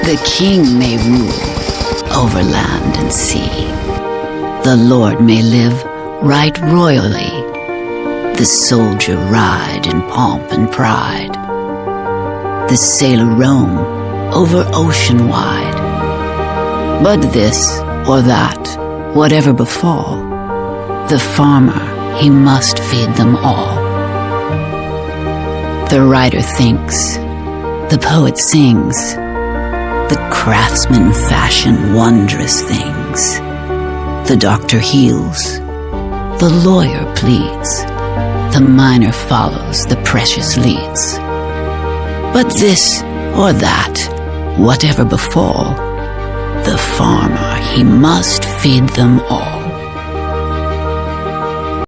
The king may rule over land and sea. The lord may live right royally. The soldier ride in pomp and pride. The sailor roam over ocean wide. But this or that, whatever befall, the farmer, he must feed them all. The writer thinks, the poet sings, the craftsman fashion wondrous things. The doctor heals, the lawyer pleads, the miner follows, the precious leads. But this or that, whatever befall, the farmer, he must feed them all.